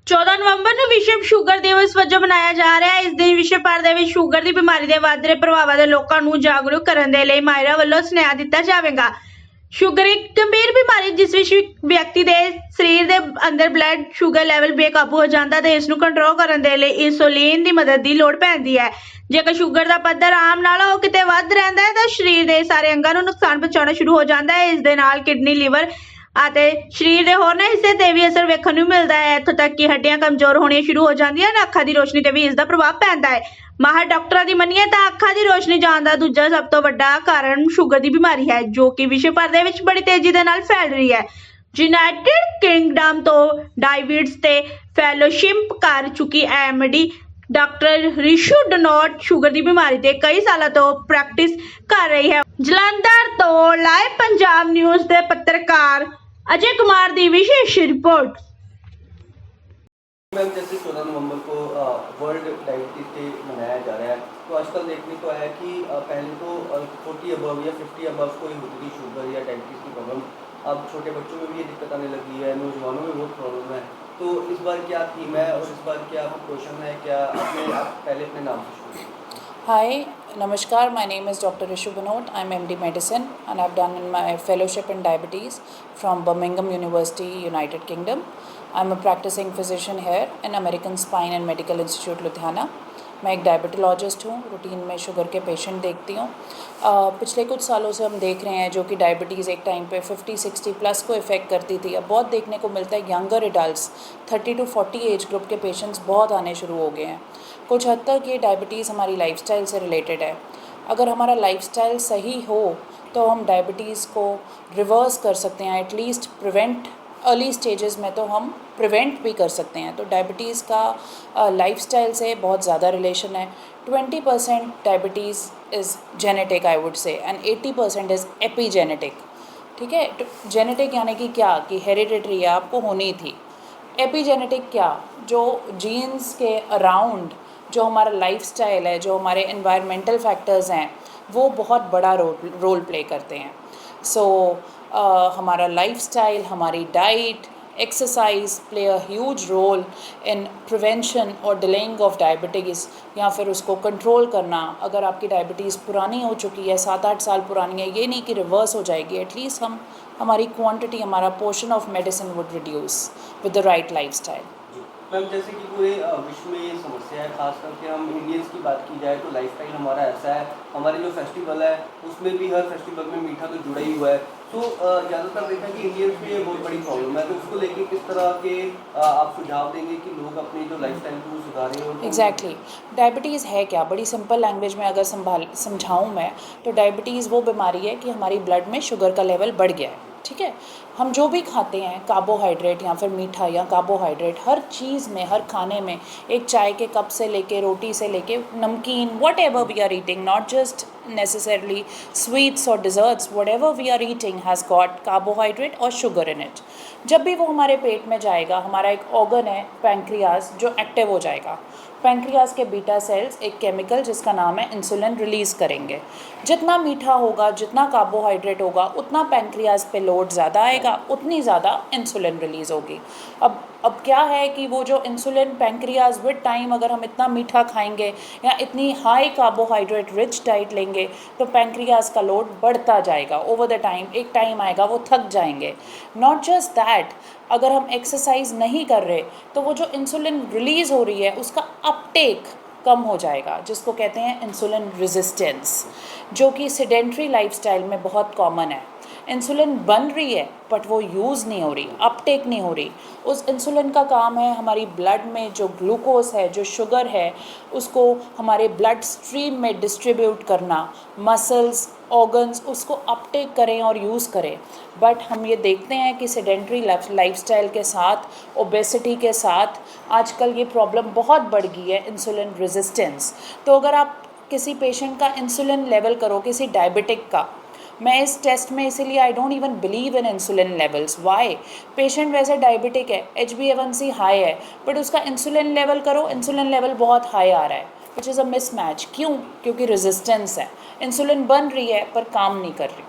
14 ਨਵੰਬਰ ਨੂੰ ਵਿਸ਼ਵ ਸ਼ੂਗਰ ਦਿਵਸ ਵਜੋਂ ਮਨਾਇਆ ਜਾ ਰਿਹਾ ਹੈ। ਇਸ ਦਿਨ ਵਿਸ਼ਵ ਭਰ ਦੇ ਵਿੱਚ ਸ਼ੂਗਰ ਦੀ ਬਿਮਾਰੀ ਦੇ ਵੱਧ ਰਹੇ ਪ੍ਰਭਾਵਾਂ ਦੇ ਲੋਕਾਂ ਨੂੰ ਜਾਗਰੂਕ ਕਰਨ ਦੇ ਲਈ ਮਾਹਿਰਾਂ ਵੱਲੋਂ ਸੁਨੇਹਾ ਦਿੱਤਾ ਜਾਵੇਗਾ। ਸ਼ੂਗਰ ਇੱਕ ਗੰਭੀਰ ਬਿਮਾਰੀ ਜਿਸ ਵਿੱਚ ਵਿਅਕਤੀ ਦੇ ਸਰੀਰ ਦੇ ਅੰਦਰ ਬਲੱਡ ਸ਼ੂਗਰ ਲੈਵਲ ਬੇਕਾਬੂ ਹੋ ਜਾਂਦਾ ਤੇ ਇਸ ਨੂੰ ਕੰਟਰੋਲ ਕਰਨ ਦੇ ਲਈ ਇੰਸੂਲਿਨ ਦੀ ਮਦਦ ਦੀ ਲੋੜ ਪੈਂਦੀ ਹੈ। ਜੇਕਰ ਸ਼ੂਗਰ ਦਾ ਪੱਧਰ ਆਮ ਨਾਲੋਂ ਕਿਤੇ ਵੱਧ ਰਹਿੰਦਾ ਹੈ ਤਾਂ ਸਰੀਰ ਦੇ ਸਾਰੇ ਅੰਗਾਂ ਨੂੰ ਨੁਕਸਾਨ ਪਹੁੰਚਾਉਣਾ ਸ਼ੁਰੂ ਹੋ ਜਾਂਦਾ ਹੈ। ਇਸ ਦੇ ਨਾਲ ਕਿਡਨੀ, ਲੀਵਰ ਅਤੇ ਸਰੀਰ ਦੇ ਹੋਰਨਾਂ ਹਿੱਸੇ ਤੇ ਵੀ ਅਸਰ ਵੇਖਣ ਨੂੰ ਮਿਲਦਾ ਹੈ। ਇੱਥੋਂ ਤੱਕ ਕਿ ਹੱਡੀਆਂ ਕਮਜ਼ੋਰ ਹੋਣੀਆਂ ਸ਼ੁਰੂ ਹੋ ਜਾਂਦੀਆਂ ਹਨ। ਅੱਖਾਂ ਦੀ ਰੋਸ਼ਨੀ ਤੇ ਵੀ ਇਸ ਦਾ ਪ੍ਰਭਾਵ ਪੈਂਦਾ ਹੈ। ਮਾਹਰ ਡਾਕਟਰਾਂ ਦੀ ਮੰਨੀਏ ਤਾਂ ਅੱਖਾਂ ਦੀ ਰੋਸ਼ਨੀ ਜਾਣ ਦਾ ਦੂਜਾ ਸਭ ਤੋਂ ਵੱਡਾ ਕਾਰਨ ਸ਼ੂਗਰ ਦੀ ਬਿਮਾਰੀ ਹੈ, ਜੋ ਕਿ ਵਿਸ਼ਵ ਭਰ ਦੇ ਵਿੱਚ ਬੜੀ ਤੇਜ਼ੀ ਦੇ ਨਾਲ ਫੈਲ ਰਹੀ ਹੈ। ਯੂਨਾਈਟਿਡ ਕਿੰਗਡਮ ਤੋਂ ਡਾਇਬੀਟਸ ਤੇ ਫੈਲੋਸ਼ਿਪ ਕਰ ਚੁੱਕੀ ਐਮਡੀ ਡਾਕਟਰ ਰਿਸ਼ੂ ਡਨੋਟ ਸ਼ੂਗਰ ਦੀ ਬਿਮਾਰੀ ਤੇ ਕਈ ਸਾਲਾਂ ਤੋਂ ਪ੍ਰੈਕਟਿਸ ਕਰ ਰਹੀ ਹੈ। ਜਲੰਧਰ ਤੋਂ ਲਾਈਵ ਪੰਜਾਬ ਨਿਊਜ਼ ਦੇ ਪੱਤਰਕਾਰ अजय कुमार की विशेष रिपोर्ट। मैम, जैसे 14 नवंबर को वर्ल्ड डायबिटीज डे मनाया जा रहा है, तो आजकल देखने को आया कि पहले तो 40 अबव या 50 अबव को ही होती थी शुगर या डायबिटीज़ की प्रॉब्लम। अब छोटे बच्चों में भी ये दिक्कत आने लगी है, नौजवानों में बहुत प्रॉब्लम है। तो इस बार क्या थीम है और इस बार क्या क्वेश्चन है, क्या आप पहले अपने नाम से शुरू। Hi, Namaskar. My name is Dr. Rishu Banot. I'm MD Medicine and I've done my fellowship in diabetes from Birmingham University, United Kingdom. I'm a practicing physician here in American Spine and Medical Institute, Ludhiana. मैं एक diabetologist हूँ, routine में sugar के patient देखती हूँ। पिछले कुछ सालों से हम देख रहे हैं जो कि डायबिटीज़ एक टाइम पे 50-60 प्लस को इफ़ेक्ट करती थी, अब बहुत देखने को मिलता है younger adults 30 to 40 age group के पेशेंट्स बहुत आने शुरू हो गए हैं। कुछ हद तक ये डायबिटीज़ हमारी लाइफस्टाइल से रिलेटेड है। अगर हमारा लाइफस्टाइल सही हो तो हम डायबिटीज़ को रिवर्स कर सकते हैं, एटलीस्ट प्रिवेंट अर्ली स्टेजेस में तो हम प्रिवेंट भी कर सकते हैं। तो डायबिटीज़ का लाइफस्टाइल से बहुत ज़्यादा रिलेशन है। 20% diabetes is genetic I would say and 80% is epigenetic. ठीक है, तो जेनेटिक यानी कि क्या, कि हेरिडिटरी है, आपको होनी थी। एपीजेनेटिक क्या, जो जीन्स के अराउंड जो हमारा लाइफस्टाइल है, जो हमारे एनवायरमेंटल फैक्टर्स हैं, वो बहुत बड़ा रोल प्ले करते हैं। सो हमारा लाइफस्टाइल, हमारी diet, exercise play a huge role in prevention और डिलेइंग ऑफ डायबिटीज़ या फिर उसको कंट्रोल करना। अगर आपकी डायबिटीज़ पुरानी हो चुकी है, 7-8 साल पुरानी है, ये नहीं कि रिवर्स हो जाएगी, एटलीस्ट हमारी क्वांटिटी, हमारा portion of medicine would reduce with the right lifestyle. Ma'am, जैसे कि पूरे विश्व में ये समस्या है, खास करके हम इंडियंस की बात की जाए तो लाइफस्टाइल हमारा ऐसा है, हमारे जो फेस्टिवल है उसमें भी हर फेस्टिवल में मीठा तो जुड़ा ही हुआ है। तो ज़्यादातर देखा कि इंडियंस में ये बहुत बड़ी प्रॉब्लम है, तो उसको लेके किस तरह के आप सुझाव देंगे कि लोग अपनी जो लाइफस्टाइल को सुधारें। और एग्जैक्टली डायबिटीज़ है क्या, बड़ी सिंपल लैंग्वेज में अगर समझाऊँ मैं तो डायबिटीज़ वो बीमारी है कि हमारी ब्लड में शुगर का लेवल बढ़ गया है। ठीक है, हम जो भी खाते हैं कार्बोहाइड्रेट या फिर मीठा या कार्बोहाइड्रेट, हर चीज़ में, हर खाने में, एक चाय के कप से लेके रोटी से लेके नमकीन, whatever we are eating, not just necessarily sweets or desserts, whatever we are eating has got carbohydrate और sugar in it। जब भी वो हमारे पेट में जाएगा, हमारा एक ऑर्गन है पैंक्रियाज जो एक्टिव हो जाएगा। पैंक्रियाज के बीटा सेल्स एक केमिकल जिसका नाम है इंसुलिन रिलीज़ करेंगे। जितना मीठा होगा, जितना कार्बोहाइड्रेट होगा, उतना पैंक्रियाज पे लोड ज़्यादा आएगा, उतनी ज़्यादा इंसुलिन रिलीज़ होगी। अब क्या है कि वो जो इंसुलिन पैंक्रियाज विद टाइम, अगर हम इतना मीठा खाएंगे या इतनी हाई कार्बोहाइड्रेट रिच डाइट लेंगे तो पैंक्रियाज का लोड बढ़ता जाएगा ओवर द टाइम। एक टाइम आएगा वो थक जाएंगे। नॉट जस्ट दैट, अगर हम एक्सरसाइज नहीं कर रहे तो वो जो इंसुलिन रिलीज़ हो रही है उसका अपटेक कम हो जाएगा, जिसको कहते हैं इंसुलिन रेजिस्टेंस, जो कि सेडेंट्री लाइफस्टाइल में बहुत कॉमन है। इंसुलिन बन रही है बट वो यूज़ नहीं हो रही, अपटेक नहीं हो रही। उस इंसुलिन का काम है हमारी ब्लड में जो ग्लूकोज है, जो शुगर है, उसको हमारे ब्लड स्ट्रीम में डिस्ट्रीब्यूट करना, मसल्स, ऑर्गन्स उसको अपटेक करें और यूज़ करें। बट हम ये देखते हैं कि सेडेंट्री लाइफस्टाइल के साथ, ओबेसिटी के साथ आजकल ये प्रॉब्लम बहुत बढ़ गई है, इंसुलिन रेजिस्टेंस। तो अगर आप किसी पेशेंट का इंसुलिन लेवल करो, किसी डायबिटिक का, मैं इस टेस्ट में इसीलिए I don't even believe in insulin levels. Why? Patient वैसे डायबिटिक है, HbA1c हाई है, बट उसका इंसुलिन लेवल करो, इंसुलिन लेवल बहुत हाई आ रहा है, विच इज़ अ मिसमैच। क्यों? क्योंकि रेजिस्टेंस है, इंसुलिन बन रही है पर काम नहीं कर रही।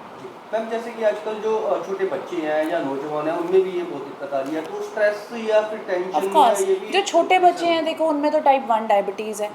मैम जैसे कि आजकल जो छोटे बच्चे हैं या नौजवान हैं उनमें भी ये बहुत दिक्कत आ रही है, तो स्ट्रेस या फिर ऑफ टेंशन या कोर्स ये भी जो छोटे बच्चे हैं जी। देखो उनमें तो टाइप 1 डायबिटीज़ है,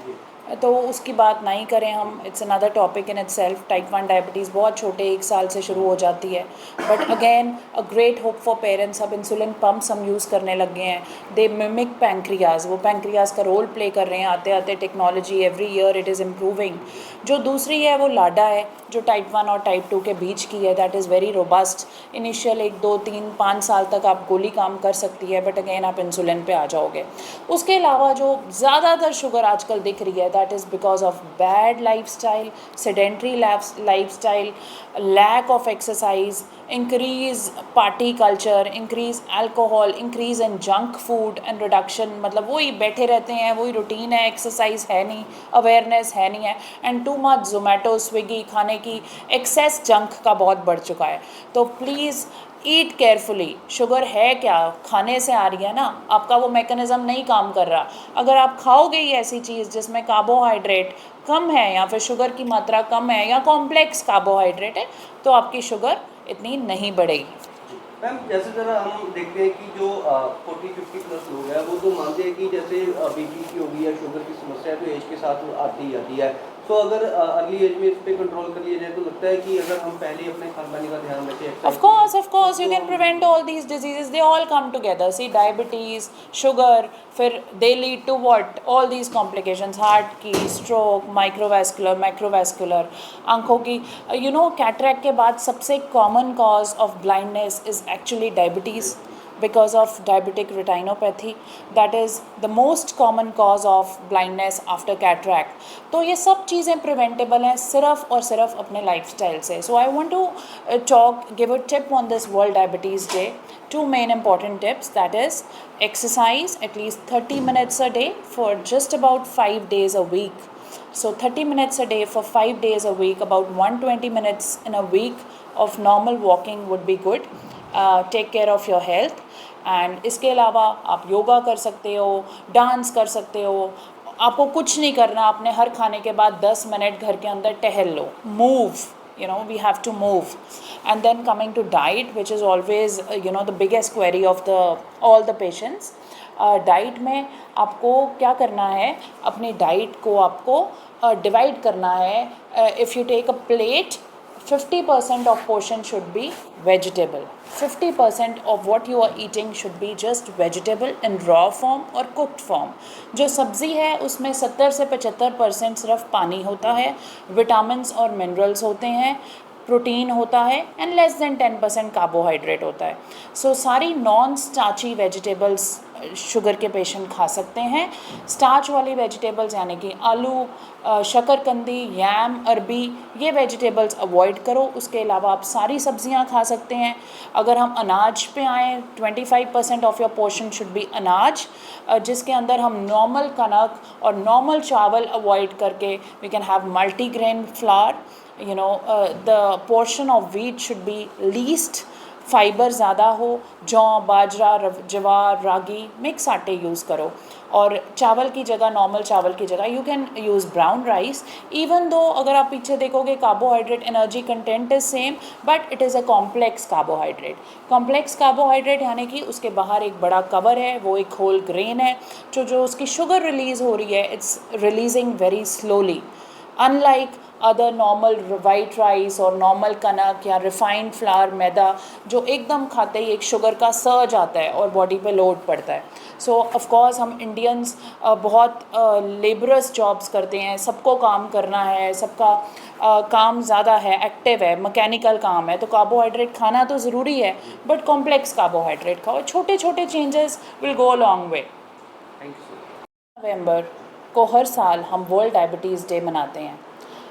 तो उसकी बात नहीं करें हम, it's another topic in itself. Type 1 diabetes बहुत छोटे 1 साल से शुरू हो जाती है, but again a great hope for parents. अब इंसुलिन पम्प्स हम यूज़ करने लग गए हैं, दे मिमिक पैंक्रियाज, वो पैंक्रियाज का रोल प्ले कर रहे हैं। आते आते technology every year it is improving. जो दूसरी है वो लाडा है, जो टाइप 1 और टाइप 2 के बीच की है, that is very robust. Initial 1 2 3 5 साल तक आप गोली काम कर सकती है, बट अगेन आप इंसुलिन पे आ जाओगे। उसके अलावा जो ज़्यादातर शुगर आजकल दिख रही है that is because of bad lifestyle, sedentary lifestyle, lack of exercise, increase party culture, increase alcohol, increase in junk food and reduction. मतलब वही बैठे रहते हैं, वही रूटीन है, एक्सरसाइज है नहीं, अवेयरनेस है नहीं है, and too much Zomato Swiggy खाने की एक्सेस जंक का बहुत बढ़ चुका है। तो प्लीज़ ईट केयरफुली। शुगर है क्या, खाने से आ रही है ना, आपका वो मैकेनिज़्म नहीं काम कर रहा। अगर आप खाओगे ही ऐसी चीज़ जिसमें कार्बोहाइड्रेट कम है या फिर शुगर की मात्रा कम है या कॉम्प्लेक्स कार्बोहाइड्रेट है, तो आपकी शुगर इतनी नहीं बढ़ेगी। मैम जैसे ज़रा हम देखते हैं कि जो 40-50 प्लस लोग हैं वो तो मानते हैं कि जैसे बीपी की होगी या शुगर की समस्या है तो एज के साथ आती ही आती है। तो अगर अर्ली एज में इस पे कंट्रोल कर लिया जाए तो लगता है कि अगर हम पहले अपने खान पानी का ध्यान रखें, Of course, you can prevent all these diseases. They all come together. See, diabetes, sugar, फिर they lead to what? All these complications, heart की, stroke, microvascular, macrovascular, आंखों की, cataract के बाद सबसे common cause of blindness is actually diabetes. Because of diabetic retinopathy, that is the most common cause of blindness after cataract. तो ये सब चीज़ें preventable हैं सिर्फ और सिर्फ अपने lifestyle से. So I want to give a tip on this World Diabetes Day. 2 main important tips, that is exercise at least 30 minutes a day for just about 5 days a week. So 30 minutes a day for 5 days a week, about 120 minutes in a week of normal walking would be good. Take care of your health. And इसके अलावा आप योगा कर सकते हो, dance कर सकते हो। आपको कुछ नहीं करना, आपने हर खाने के बाद 10 मिनट घर के अंदर टहल लो, move, we have to move. And then coming to diet, which is always the biggest query of all the patients. Diet में आपको क्या करना है, अपनी डाइट को आपको डिवाइड करना है। If you take a plate, 50% of portion should be vegetable. 50% of what you are eating should be just vegetable in raw form or cooked form. जो सब्ज़ी है उसमें 70 से 75% सिर्फ पानी होता है, विटामिन्स और मिनरल्स होते हैं, प्रोटीन होता है, एंड लेस देन 10% कार्बोहाइड्रेट होता है। सो सारी नॉन स्टार्ची वेजिटेबल्स शुगर के पेशेंट खा सकते हैं। स्टार्च वाली वेजिटेबल्स यानी कि आलू, शकरकंदी, यैम, अरबी, ये वेजिटेबल्स अवॉइड करो। उसके अलावा आप सारी सब्जियां खा सकते हैं। अगर हम अनाज पे आएँ, 25% of your portion should be अनाज, जिसके अंदर हम नॉर्मल कनक और नॉर्मल चावल अवॉइड करके we can have multigrain flour. the portion of wheat should be least, fibre ज़्यादा हो, जौ, बाजरा, ज्वार, रागी, मिक्स आटे यूज़ करो। और चावल की जगह, नॉर्मल चावल की जगह you can use brown rice. Even though अगर आप पीछे देखोगे carbohydrate energy content is same, but it is a complex carbohydrate. Complex carbohydrate यानी कि उसके बाहर एक बड़ा कवर है, वो एक होल ग्रेन है, जो उसकी शुगर रिलीज़ हो रही है, it's releasing very slowly, unlike other normal white rice और नॉर्मल कनक या रिफाइंड फ्लावर, मैदा, जो एकदम खाते ही एक शुगर का सर्ज आता है और बॉडी पे लोड पड़ता है। सो ऑफ कोर्स हम इंडियंस बहुत लेबरस जॉब्स करते हैं, सबको काम करना है, सबका काम ज़्यादा है, एक्टिव है, मैकेनिकल काम है, तो कार्बोहाइड्रेट खाना तो ज़रूरी है, बट कॉम्प्लेक्स कार्बोहाइड्रेट खाओ। छोटे छोटे changes will go a long way. नवंबर को हर साल हम वर्ल्ड डायबिटीज़ डे मनाते हैं।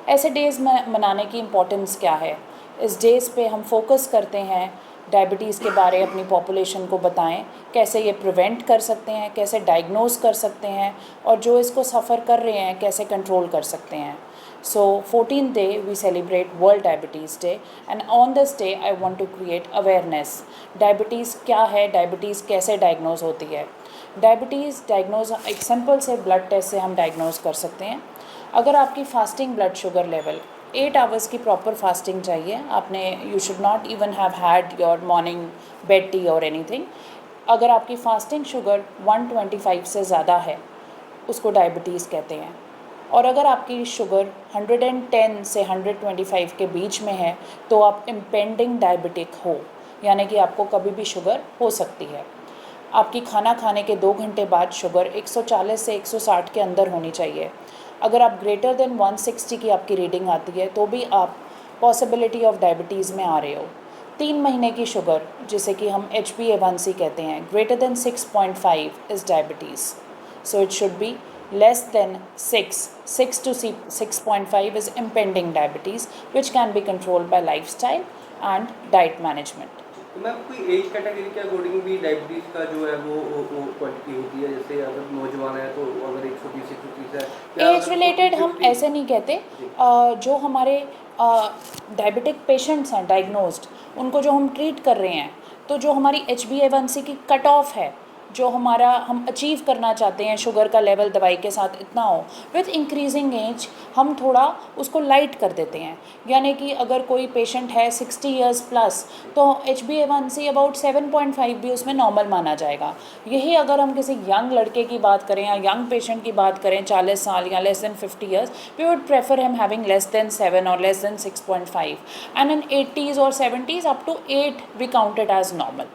ऐसे डेज़ में मनाने की इम्पोर्टेंस क्या है? इस डेज़ पे हम फोकस करते हैं डायबिटीज़ के बारे, अपनी पॉपुलेशन को बताएं कैसे ये प्रिवेंट कर सकते हैं, कैसे डायग्नोज कर सकते हैं, और जो इसको सफ़र कर रहे हैं कैसे कंट्रोल कर सकते हैं। सो 14th day we celebrate World Diabetes Day, and on this day I want to create awareness. Diabetes क्या है, डायबिटीज़ कैसे डायग्नोज होती है? डायबिटीज़ डायग्नोज एक सिंपल से ब्लड टेस्ट से हम डायग्नोज कर सकते हैं। अगर आपकी fasting blood sugar level 8 hours की प्रॉपर फास्टिंग चाहिए आपने. You should not even have had your morning bed tea और एनीथिंग. अगर आपकी फास्टिंग शुगर 125 से ज़्यादा है उसको डायबिटीज़ कहते हैं. और अगर आपकी शुगर 110 से 125 के बीच में है तो आप इम्पेंडिंग डायबिटिक हो, यानी कि आपको कभी भी शुगर हो सकती है. आपकी खाना खाने के 2 घंटे बाद शुगर 140 से 160 के अंदर होनी चाहिए. अगर आप ग्रेटर देन 160 की आपकी रीडिंग आती है तो भी आप पॉसिबिलिटी ऑफ डायबिटीज़ में आ रहे हो. 3 महीने की शुगर जिसे कि हम HbA1c कहते हैं greater than 6.5 is diabetes. So it should be less than 6 to 6.5 is impending diabetes, which can be controlled by lifestyle and diet management. तो मैम कोई एज कैटेगरी के अकॉर्डिंग भी डायबिटीज़ का जो है वो क्वांटिटी होती है, जैसे अगर नौजवान है तो अगर 120 130 है या एज रिलेटेड हम ऐसे नहीं कहते. जो हमारे डायबिटिक पेशेंट्स हैं डायग्नोज्ड, उनको जो हम ट्रीट कर रहे हैं, तो जो हमारी HbA1c की कट ऑफ है, जो हमारा हम अचीव करना चाहते हैं शुगर का लेवल दवाई के साथ इतना हो, विथ इंक्रीजिंग एज हम थोड़ा उसको लाइट कर देते हैं. यानी कि अगर कोई पेशेंट है 60 इयर्स प्लस तो HbA1c अबाउट 7.5 भी उसमें नॉर्मल माना जाएगा. यही अगर हम किसी यंग लड़के की बात करें या यंग पेशेंट की बात करें 40 साल या less than 50 years, we would prefer him having less than 7 और less than 6.5, and in 80s और 70s up to 8 we count it as normal.